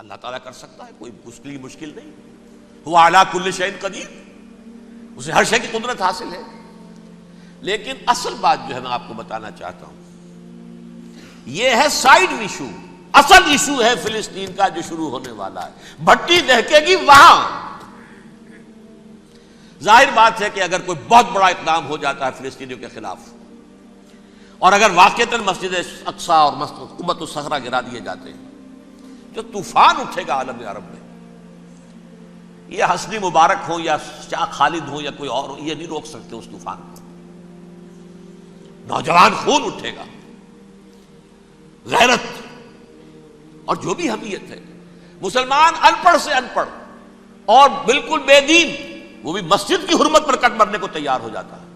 اللہ تعالیٰ کر سکتا ہے، کوئی اس کے لیے مشکل نہیں. ہوا علی کل شیء قدیر، اسے ہر شے کی قدرت حاصل ہے. لیکن اصل بات جو ہے میں آپ کو بتانا چاہتا ہوں، یہ ہے سائیڈ ایشو. اصل ایشو ہے فلسطین کا جو شروع ہونے والا ہے. بھٹی دہکے گی وہاں. ظاہر بات ہے کہ اگر کوئی بہت بڑا اقدام ہو جاتا ہے فلسطینیوں کے خلاف، اور اگر واقعتاً مسجد اقصی اور قبۃ الصخرہ گرا دیے جاتے ہیں، جو طوفان اٹھے گا عالم عرب میں، یہ حسنی مبارک ہوں یا شاہ خالد ہوں یا کوئی اور ہو، یہ نہیں روک سکتے اس طوفان کو. نوجوان خون اٹھے گا، غیرت اور جو بھی حمیت ہے. مسلمان ان پڑھ سے ان پڑھ اور بالکل بے دین، وہ بھی مسجد کی حرمت پر کٹ مرنے کو تیار ہو جاتا ہے.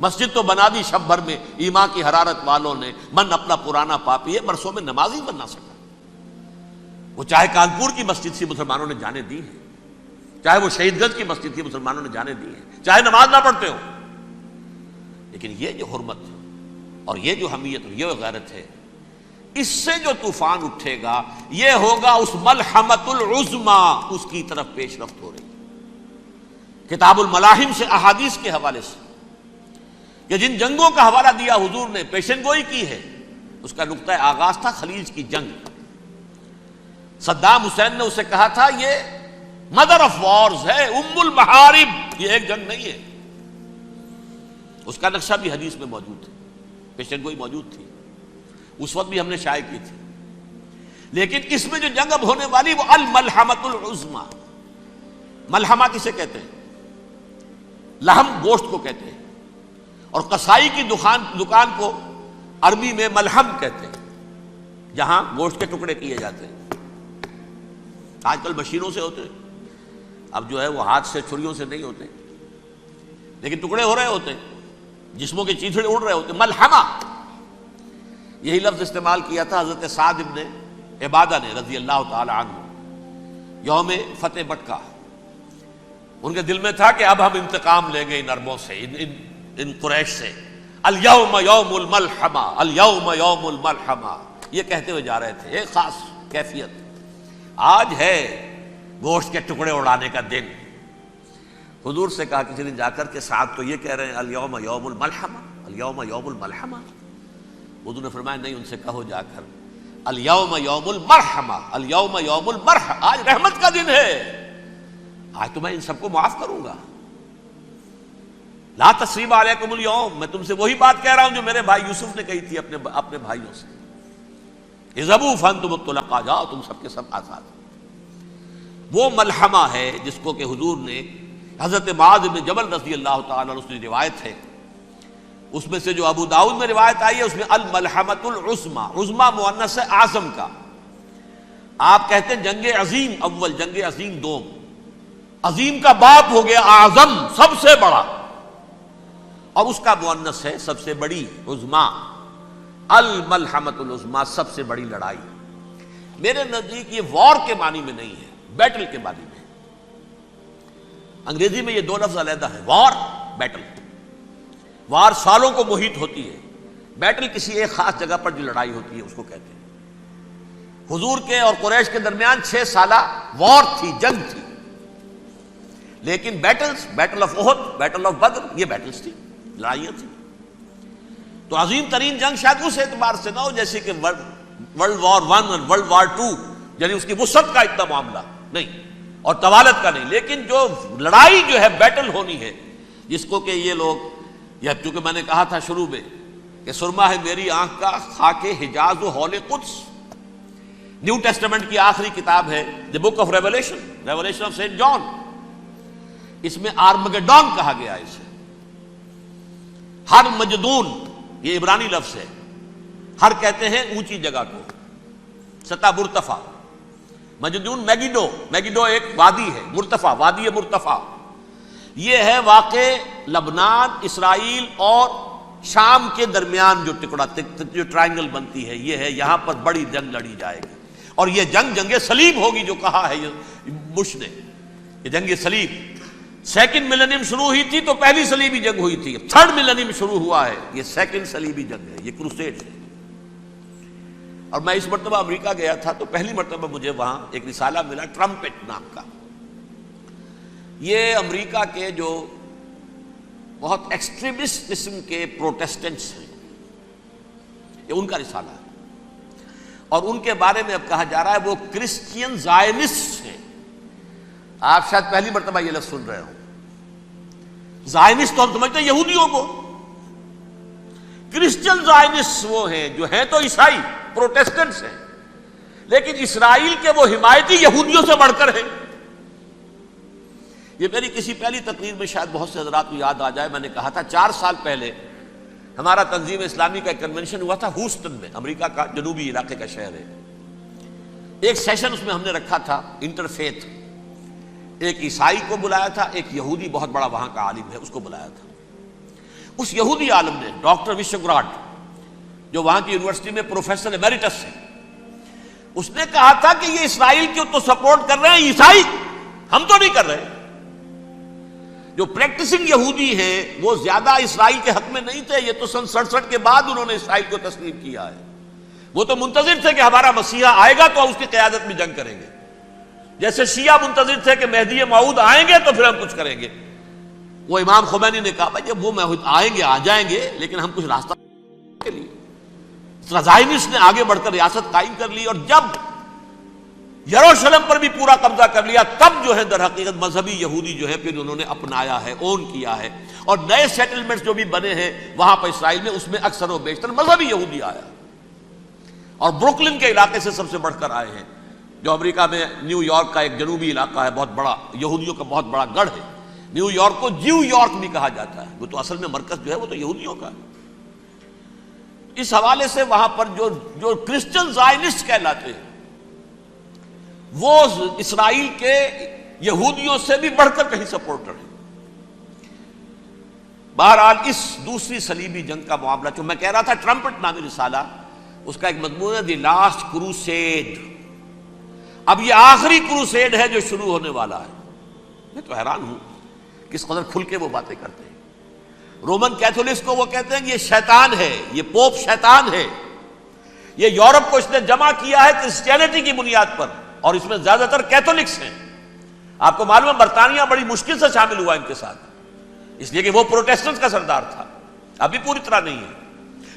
مسجد تو بنا دی شب بھر میں ایمان کی حرارت والوں نے، من اپنا پرانا پاپی ہے، برسوں میں نمازی بن نہ سکا. وہ چاہے کانپور کی مسجد سے مسلمانوں نے جانے دی ہیں، چاہے وہ شہید گنج کی مسجد تھی مسلمانوں نے جانے دی ہیں، چاہے نماز نہ پڑھتے ہو. لیکن یہ جو حرمت اور یہ جو حمیت اور یہ غیرت ہے، اس سے جو طوفان اٹھے گا یہ ہوگا اس ملحمۃ العظمی، اس کی طرف پیش رفت ہو رہی. کتاب الملاحم سے احادیث کے حوالے سے کہ جن جنگوں کا حوالہ دیا حضور نے، پیشن گوئی کی ہے، اس کا نقطہ آغاز تھا خلیج کی جنگ. صدام حسین نے اسے کہا تھا یہ مدر آف وارز ہے، ام المحارب، یہ ایک جنگ نہیں ہے. اس کا نقشہ بھی حدیث میں موجود ہے، پیشن گوئی موجود تھی، اس وقت بھی ہم نے شائع کی تھی. لیکن اس میں جو جنگ اب ہونے والی وہ الملحمۃ العظمی. ملحمہ کسے کہتے ہیں؟ لحم گوشت کو کہتے ہیں، اور قصائی کی دکان کو عربی میں ملحم کہتے ہیں، جہاں گوشت کے ٹکڑے کیے جاتے ہیں. آج کل مشینوں سے ہوتے ہیں، اب جو ہے وہ ہاتھ سے چھریوں سے نہیں ہوتے، لیکن ٹکڑے ہو رہے ہوتے ہیں، جسموں کے چیتھڑے اڑ رہے ہوتے ہیں. ملحمہ، یہی لفظ استعمال کیا تھا حضرت سعد ابن عبادہ نے رضی اللہ تعالی عنہ یوم فتح مکہ. ان کے دل میں تھا کہ اب ہم انتقام لیں گے ان عربوں سے، ان قریش سے. الیوم یوم الملحمہ، الیوم یوم الملحمہ، یہ کہتے ہوئے جا رہے تھے. ایک خاص کیفیت، آج ہے گوشت کے ٹکڑے اڑانے کا دن. حضور سے کہا کسی دن جا کر کہ سعد تو یہ کہہ رہے ہیں الیوم یوم الملحمہ، الیوم یوم الملحمہ. حضور نے فرمایا نہیں، ان سے کہو جا کر الیوم یوم المرحمہ، الیوم یوم المرحمہ، آج رحمت کا دن ہے، آج تو میں ان سب کو معاف کروں گا. لا تثریب علیکم اليوم، میں تم سے وہی بات کہہ رہا ہوں جو میرے بھائی یوسف نے کہی تھی اپنے بھائیوں سے، اذهبوا فانتم الطلقاء، جاؤ تم سب کے سب آزاد. وہ ملحمہ ہے جس کو کہ حضور نے حضرت معاذ بن جبل رضی اللہ تعالیٰ عنہ، اس کی روایت ہے، اس میں سے جو ابو داؤد میں روایت آئی ہے اس میں الملحمۃ العظمی، عظمی مؤنث ہے اعظم کا. آپ کہتے ہیں جنگ عظیم اول، جنگ عظیم دوم، عظیم کا باپ ہو گیا اعظم، سب سے بڑا، اور اس کا مؤنث ہے سب سے بڑی، عظمی. الملحمۃ العظمی، سب سے بڑی لڑائی. میرے نزدیک یہ وار کے معنی میں نہیں ہے، بیٹل کے معنی میں. انگریزی میں یہ دو لفظ علیحدہ ہیں، وار، بیٹل. وار سالوں کو محیط ہوتی ہے، بیٹل کسی ایک خاص جگہ پر جو لڑائی ہوتی ہے اس کو کہتے ہیں. حضور کے اور قریش کے درمیان 6 سالہ وار تھی، جنگ تھی. لیکن battles, battle of Uhud, battle of Badr, یہ بیٹلز تھی، لڑائیاں تھیں. تو عظیم ترین جنگ شاید اس اعتبار سے نہ ہو جیسے کہ ورلڈ وار 1 اور ورلڈ وار 2، یعنی اس کی وسعت کا اتنا معاملہ نہیں اور طوالت کا نہیں. لیکن جو لڑائی جو ہے بیٹل ہونی ہے، جس کو کہ یہ لوگ، یا چونکہ میں نے کہا تھا شروع میں کہ سرما ہے میری آنکھ کا خاک حجاز و حول قدس. نیو ٹیسٹمنٹ کی آخری کتاب ہے the book of revelation, revelation of saint John. اس میں آرمگڈون کہا گیا ہے اسے. ہر مجدون، یہ عبرانی لفظ ہے. ہر کہتے ہیں اونچی جگہ کو، سطح مرتفع. مجدون میگیڈو، میگیڈو ایک وادی ہے، مرتفع، وادی مرتفع. یہ ہے واقع لبنان، اسرائیل اور شام کے درمیان جو ٹکڑا، جو ٹرائنگل بنتی ہے، یہ ہے. یہاں پر بڑی جنگ لڑی جائے گی، اور یہ جنگ صلیب ہوگی جو کہا ہے بش نے، یہ جنگ صلیب. سیکنڈ ملینیم شروع ہوئی تھی تو پہلی صلیبی جنگ ہوئی تھی، 3rd ملینیم شروع ہوا ہے، یہ 2nd صلیبی جنگ ہے، یہ کروسیڈ ہے. اور میں اس مرتبہ امریکہ گیا تھا تو پہلی مرتبہ مجھے وہاں ایک رسالہ ملا ٹرمپٹ نام کا. یہ امریکہ کے جو بہت ایکسٹریمسٹ قسم کے پروٹیسٹنٹس ہیں، یہ ان کا رسالہ ہے، اور ان کے بارے میں اب کہا جا رہا ہے وہ کرسچین زائنسٹ ہیں. آپ شاید پہلی مرتبہ یہ لفظ سن رہے ہوں. زائنسٹ تو ہم سمجھتے ہیں یہودیوں کو، کرسچین زائنسٹ وہ ہیں جو ہیں تو عیسائی پروٹیسٹنٹس ہیں، لیکن اسرائیل کے وہ حمایتی یہودیوں سے بڑھ کر ہیں. یہ میری کسی پہلی تقریر میں شاید بہت سے حضرات کو یاد آ جائے، میں نے کہا تھا 4 سال پہلے ہمارا تنظیم اسلامی کا ایک کنونشن ہوا تھا ہوسٹن میں، امریکہ کا جنوبی علاقے کا شہر ہے. ایک سیشن اس میں ہم نے رکھا تھا انٹرفیتھ، ایک عیسائی کو بلایا تھا، ایک یہودی بہت بڑا وہاں کا عالم ہے اس کو بلایا تھا. اس یہودی عالم نے ڈاکٹر وشوگراڈ، جو وہاں کی یونیورسٹی میں پروفیسر ایمیریٹس ہے، اس نے کہا تھا کہ یہ اسرائیل کو تو سپورٹ کر رہے ہیں عیسائی، ہم تو نہیں کر رہے. جو پریکٹسنگ یہودی ہیں وہ زیادہ اسرائیل کے حق میں نہیں تھے، یہ تو سن 67 کے بعد انہوں نے اسرائیل کو تسلیم کیا ہے. وہ تو منتظر تھے کہ ہمارا مسیحا آئے گا تو اس کی قیادت میں جنگ کریں گے، جیسے شیعہ منتظر تھے کہ مہدی موعود آئیں گے تو پھر ہم کچھ کریں گے. وہ امام خمینی نے کہا بھائی جب وہ آئیں گے آ جائیں گے، لیکن ہم کچھ راستہ کے لیے. زائنسٹ نے آگے بڑھ کر ریاست قائم کر لی، اور جب یروشلم پر بھی پورا قبضہ کر لیا تب جو ہے در حقیقت مذہبی یہودی جو ہے پھر انہوں نے اپنایا ہے، اون کیا ہے، اور نئے سیٹلمنٹس جو بھی بنے ہیں وہاں پر اسرائیل میں، اس میں اکثر و بیشتر مذہبی یہودی آیا، اور بروکلن کے علاقے سے سب سے بڑھ کر آئے ہیں، جو امریکہ میں نیو یارک کا ایک جنوبی علاقہ ہے، بہت بڑا یہودیوں کا بہت بڑا گڑھ ہے. نیو یارک کو جیو یارک بھی کہا جاتا ہے، وہ تو اصل میں مرکز جو ہے وہ تو یہودیوں کا ہے. اس حوالے سے وہاں پر جو کرسچن زائنسٹ کہلاتے ہیں وہ اسرائیل کے یہودیوں سے بھی بڑھ کر کہیں سپورٹر ہیں. بہرحال اس دوسری صلیبی جنگ کا معاملہ جو میں کہہ رہا تھا، ٹرمپٹ نامی رسالہ، اس کا ایک مضمون ہے دی لاسٹ کروسیڈ. اب یہ آخری کروسیڈ ہے جو شروع ہونے والا ہے. میں تو حیران ہوں کس قدر کھل کے وہ باتیں کرتے ہیں. رومن کیتھولکس کو وہ کہتے ہیں کہ یہ شیطان ہے، یہ پوپ شیطان ہے، یہ یورپ کو اس نے جمع کیا ہے کرسچینٹی کی بنیاد پر، اور اس میں زیادہ تر کیتھولکس ہیں. آپ کو معلوم ہے برطانیہ بڑی مشکل سے شامل ہوا ان کے ساتھ، اس لیے کہ وہ پروٹیسٹنٹس کا سردار تھا، ابھی پوری طرح نہیں ہے.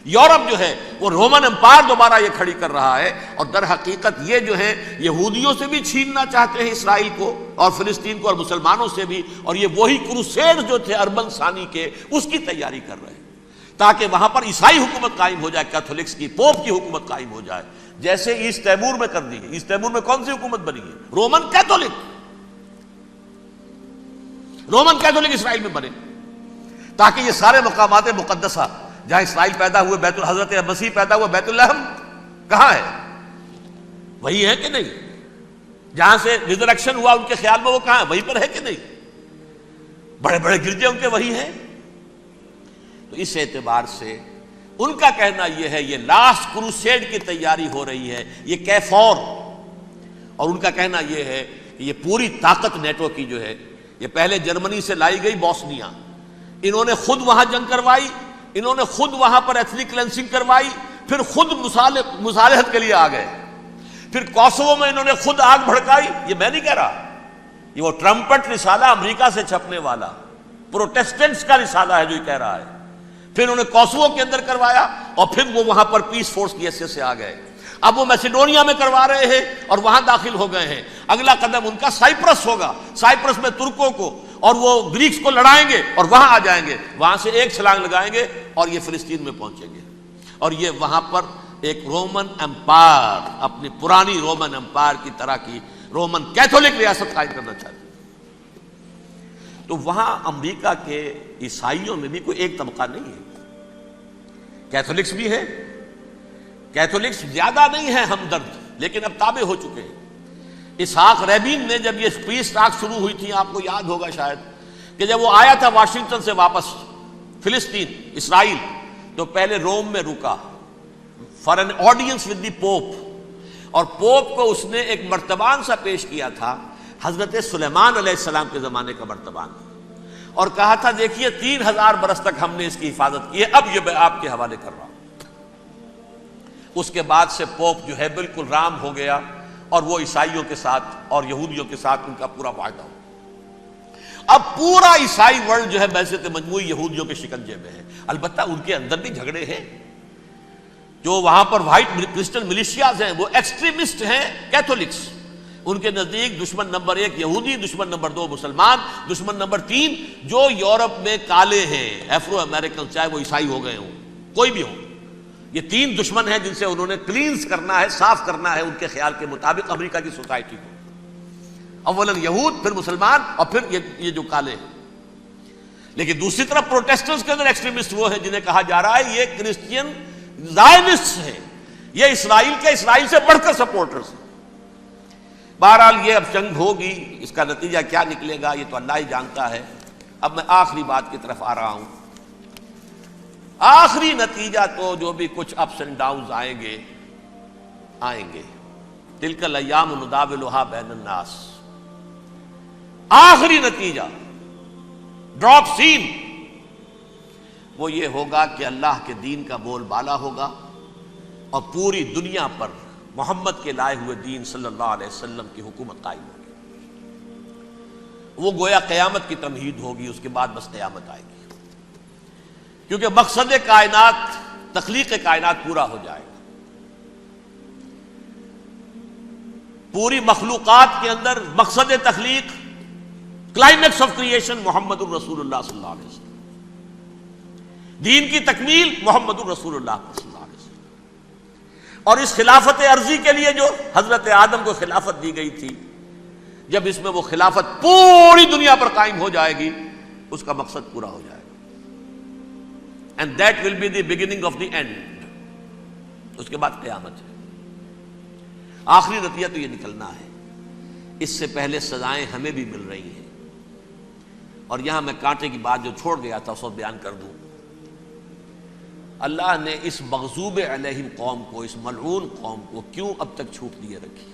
یورپ جو ہے وہ رومن امپائر دوبارہ یہ کھڑی کر رہا ہے، اور در حقیقت یہ جو ہے یہودیوں سے بھی چھیننا چاہتے ہیں اسرائیل کو اور فلسطین کو، اور مسلمانوں سے بھی، اور یہ وہی کروسیڈ جو تھے اربن ثانی کے، اس کی تیاری کر رہے ہیں تاکہ وہاں پر عیسائی حکومت قائم ہو جائے، کیتھولکس کی، پوپ کی حکومت قائم ہو جائے، جیسے ایسٹ تیمور میں کر دی ہے. ایسٹ تیمور میں کون سی حکومت بنی ہے؟ Roman Catholic. رومن کیتھولک اسرائیل میں بنے تاکہ یہ سارے مقامات مقدسہ جہاں اسرائیل پیدا ہوئے، بیت حضرت مسیح پیدا ہوا، بیت الحم کہاں ہے؟ وہی ہے کہ نہیں؟ جہاں سے ریزریکشن ہوا ان کے خیال میں وہ کہاں ہے؟ وہیں پر ہے کہ نہیں؟ بڑے بڑے گرجے ان کے وہی ہیں. تو اس اعتبار سے ان کا کہنا یہ ہے یہ لاسٹ کروسیڈ کی تیاری ہو رہی ہے، یہ کیفور. اور ان کا کہنا یہ ہے کہ یہ پوری طاقت نیٹو کی جو ہے، یہ پہلے جرمنی سے لائی گئی بوسنیا، انہوں نے خود وہاں جنگ کروائی، انہوں نے خود وہاں پر ایتھنک کلینسنگ کروائی، پھر خود مصالحت کے لیے آ گئے، پھر کوسوو میں انہوں نے خود آگ بھڑکائی. یہ میں نہیں کہہ رہا، یہ وہ ٹرمپٹ رسالہ امریکہ سے چھپنے والا پروٹیسٹنٹس کا رسالہ ہے جو یہ کہہ رہا ہے. پھر انہوں نے کوسوو کے اندر کروایا، اور پھر وہ وہاں پر پیس فورس کی حیثیت سے آ گئے. اب وہ میسیڈونیا میں کروا رہے ہیں اور وہاں داخل ہو گئے ہیں. اگلا قدم ان کا سائپرس ہوگا، سائپرس میں ترکوں کو اور وہ گریکس کو لڑائیں گے اور وہاں آ جائیں گے، وہاں سے ایک چھلانگ لگائیں گے اور یہ فلسطین میں پہنچیں گے، اور یہ وہاں پر ایک رومن امپائر، اپنی پرانی رومن امپائر کی طرح کی رومن کیتھولک ریاست قائم کرنا چاہتے ہیں. تو وہاں امریکہ کے عیسائیوں میں بھی کوئی ایک طبقہ نہیں ہے، کیتھولکس بھی ہے. کیتھولکس زیادہ نہیں ہے ہمدرد، لیکن اب تابع ہو چکے ہیں. اسحاق ریبین نے جب یہ پیس ٹاک شروع ہوئی تھی، آپ کو یاد ہوگا شاید کہ جب وہ آیا تھا واشنگٹن سے واپس فلسطین اسرائیل، تو پہلے روم میں رکا for an audience with the pope, اور پوپ کو اس نے ایک مرتبان سا پیش کیا تھا، حضرت سلیمان علیہ السلام کے زمانے کا مرتبان، اور کہا تھا دیکھیے 3000 برس تک ہم نے اس کی حفاظت کی ہے، اب یہ میں آپ کے حوالے کر رہا ہوں. اس کے بعد سے پوپ جو ہے بالکل رام ہو گیا، اور وہ عیسائیوں کے ساتھ اور یہودیوں کے ساتھ ان کا پورا معاہدہ ہو۔ اب پورا عیسائی ورلڈ جو ہے بعثت مجموعی یہودیوں کے شکنجے میں ہے۔ البتہ ان کے اندر بھی جھگڑے ہیں، جو وہاں پر وائٹ کرسچن ملیشیاز ہیں وہ ایکسٹریمسٹ ہیں کیتھولکس، ان کے نزدیک دشمن نمبر 1 یہودی، دشمن نمبر 2 مسلمان، دشمن نمبر 3 جو یورپ میں کالے ہیں، ایفرو امریکن، چاہے وہ عیسائی ہو گئے ہوں، کوئی بھی ہو۔ یہ 3 دشمن ہیں جن سے انہوں نے کلینز کرنا ہے، صاف کرنا ہے ان کے خیال کے مطابق امریکہ کی سوسائٹی کو۔ اولاً یہود، پھر مسلمان، اور پھر یہ جو کالے ہیں۔ لیکن دوسری طرف پروٹیسٹنٹس کے اندر ایکسٹریمسٹ وہ ہیں جنہیں کہا جا رہا ہے یہ کرسچین زائنسٹ ہیں، یہ اسرائیل سے بڑھ کر سپورٹرز ہیں۔ بہرحال یہ اب جنگ ہوگی، اس کا نتیجہ کیا نکلے گا یہ تو اللہ ہی جانتا ہے۔ اب میں آخری بات کی طرف آ رہا ہوں۔ آخری نتیجہ تو جو بھی کچھ اپس اینڈ ڈاؤنز آئیں گے، تلک الایام نداولھا بین الناس، آخری نتیجہ ڈراپ سین وہ یہ ہوگا کہ اللہ کے دین کا بول بالا ہوگا، اور پوری دنیا پر محمد کے لائے ہوئے دین صلی اللہ علیہ وسلم کی حکومت قائم ہوگی۔ وہ گویا قیامت کی تمہید ہوگی، اس کے بعد بس قیامت آئے گی، کیونکہ مقصد کائنات، تخلیق کائنات پورا ہو جائے گا۔ پوری مخلوقات کے اندر مقصد تخلیق، کلائمیکس آف کریشن محمد الرسول اللہ صلی اللہ علیہ وسلم، دین کی تکمیل محمد الرسول اللہ صلی اللہ علیہ وسلم۔ اور اس خلافت عرضی کے لیے جو حضرت آدم کو خلافت دی گئی تھی، جب اس میں وہ خلافت پوری دنیا پر قائم ہو جائے گی، اس کا مقصد پورا ہو جائے گا۔ And that will be the beginning of the end۔ اس کے بعد قیامت ہے۔ آخری نتیجہ تو یہ نکلنا ہے۔ اس سے پہلے سزائیں ہمیں بھی مل رہی ہیں، اور یہاں میں کانٹے کی بات جو چھوڑ گیا تھا اس کو بیان کر دوں۔ اللہ نے اس مغضوب علیہم قوم کو، اس ملعون قوم کو کیوں اب تک چھوٹ دیے رکھی؟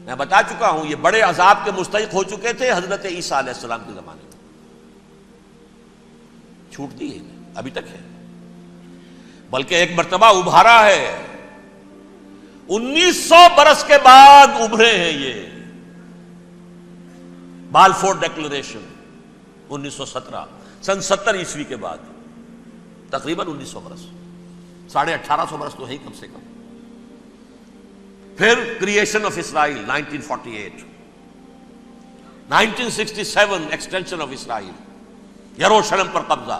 میں بتا چکا ہوں یہ بڑے عذاب کے مستحق ہو چکے تھے حضرت عیسیٰ علیہ السلام کے زمانے میں، چھوٹ دی ہے ابھی تک ہے، بلکہ ایک مرتبہ ابھارا ہے۔ 1900 برس کے بعد ابھرے ہیں یہ، بالفور ڈیکلریشن 1917، سن 70 عیسوی کے بعد، تقریباً 1900 برس، 1850 برس تو ہے کم سے کم۔ پھر creation of Israel 1948، 1967 extension of Israel, یروشلم پر قبضہ۔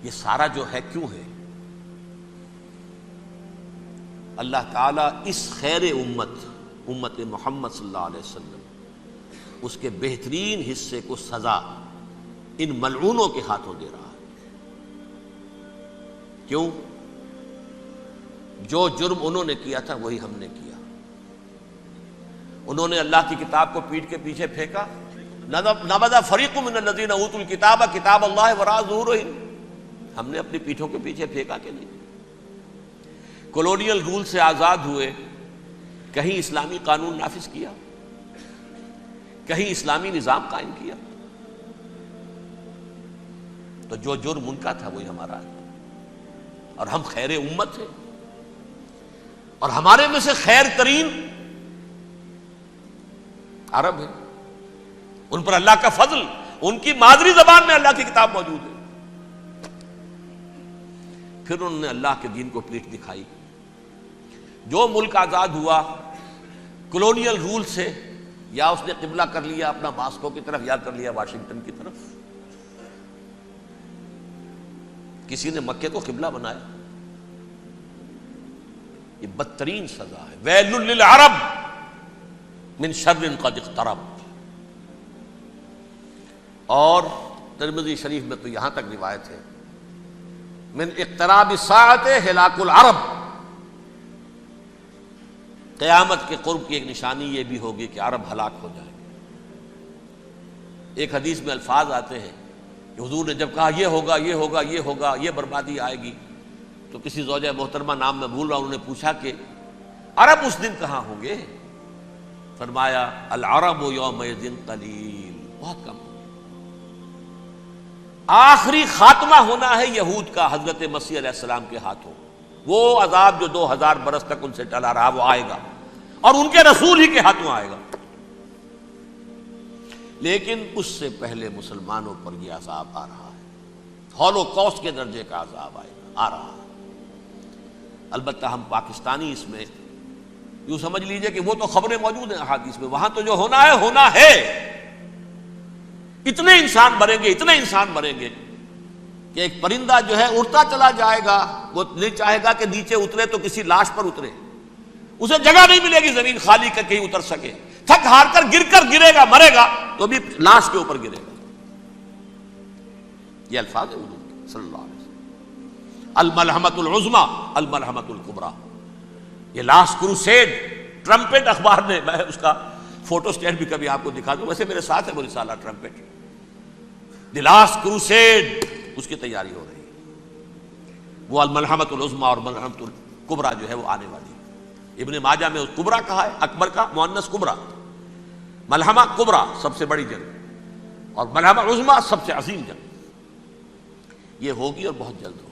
یہ سارا جو ہے کیوں ہے؟ اللہ تعالیٰ اس خیر امت محمد صلی اللہ علیہ وسلم، اس کے بہترین حصے کو سزا ان ملعونوں کے ہاتھوں دے رہا ہے۔ کیوں؟ جو جرم انہوں نے کیا تھا وہی ہم نے کیا۔ انہوں نے اللہ کی کتاب کو پیٹھ کے پیچھے پھینکا، نبذ فریق من الذین اوتوا الکتاب کتاب اللہ وراء ظہورہم، ہم نے اپنی پیٹھوں کے پیچھے پھینکا کہ نہیں؟ کولونیل رول سے آزاد ہوئے، کہیں اسلامی قانون نافذ کیا، کہیں اسلامی نظام قائم کیا؟ تو جو جرم ان کا تھا وہی ہمارا ہے، اور ہم خیر امت ہیں، اور ہمارے میں سے خیر ترین عرب ہیں، ان پر اللہ کا فضل، ان کی مادری زبان میں اللہ کی کتاب موجود ہے۔ پھر انہوں نے اللہ کے دین کو پیٹھ دکھائی۔ جو ملک آزاد ہوا کولونیل رول سے، یا اس نے قبلہ کر لیا اپنا ماسکو کی طرف، یا کر لیا واشنگٹن کی طرف۔ کسی نے مکے کو قبلہ بنایا، یہ بدترین سزا ہے۔ ویل للعرب من شر قد اقترب۔ اور ترمذی شریف میں تو یہاں تک روایت ہے، من اقتراب الساعۃ ہلاک العرب، قیامت کے قرب کی ایک نشانی یہ بھی ہوگی کہ عرب ہلاک ہو جائیں گے۔ ایک حدیث میں الفاظ آتے ہیں کہ حضور نے جب کہا یہ ہوگا یہ ہوگا یہ ہوگا، یہ بربادی آئے گی، تو کسی زوجہ محترمہ نام میں بھول رہا ہوں، انہوں نے پوچھا کہ عرب اس دن کہاں ہوں گے؟ فرمایا العرب یومئذ قلیل، بہت کم۔ آخری خاتمہ ہونا ہے یہود کا حضرت مسیح علیہ السلام کے ہاتھوں. وہ عذاب جو 2000 برس تک ان سے ٹلا رہا وہ آئے گا اور ان کے رسول ہی کے ہاتھوں آئے گا. لیکن اس سے پہلے مسلمانوں پر یہ عذاب آ رہا ہے، ہولوکاسٹ کے درجے کا عذاب آ رہا ہے. البتہ ہم پاکستانی اس میں یوں سمجھ لیجئے کہ وہ تو خبریں موجود ہیں احادیث میں، وہاں تو جو ہونا ہے. اتنے انسان مریں گے کہ ایک پرندہ جو ہے اڑتا چلا جائے گا، وہ نہیں چاہے گا کہ نیچے اترے تو کسی لاش پر اترے، اسے جگہ نہیں ملے گی زمین خالی کر کہیں اتر سکے، تھک ہار کر گرے گا، مرے گا تو بھی لاش کے اوپر گرے گا. یہ الفاظ ہے حضور کے صلی اللہ علیہ وسلم. الملحمۃ العظمیٰ الملحمۃ الکبریٰ. یہ لاسٹ کروسیڈ ٹرمپٹ اخبار نے، میں اس کا فوٹو اسٹیٹ بھی کبھی آپ کو دکھا دوں، ویسے میرے ساتھ ہے وہ رسالہ ٹرمپٹ. دی لاسٹ کروسیڈ اس کی تیاری ہو رہی ہے. وہ الملحمۃ العظمیٰ اور ملحمۃ الکبریٰ جو ہے وہ آنے والی ہے. ابن ماجہ میں کبریٰ کہا ہے، اکبر کا مؤنث کبریٰ. ملحمہ کبریٰ سب سے بڑی جنگ اور ملحمہ عظمیٰ سب سے عظیم جنگ. یہ ہوگی اور بہت جلد ہوگی.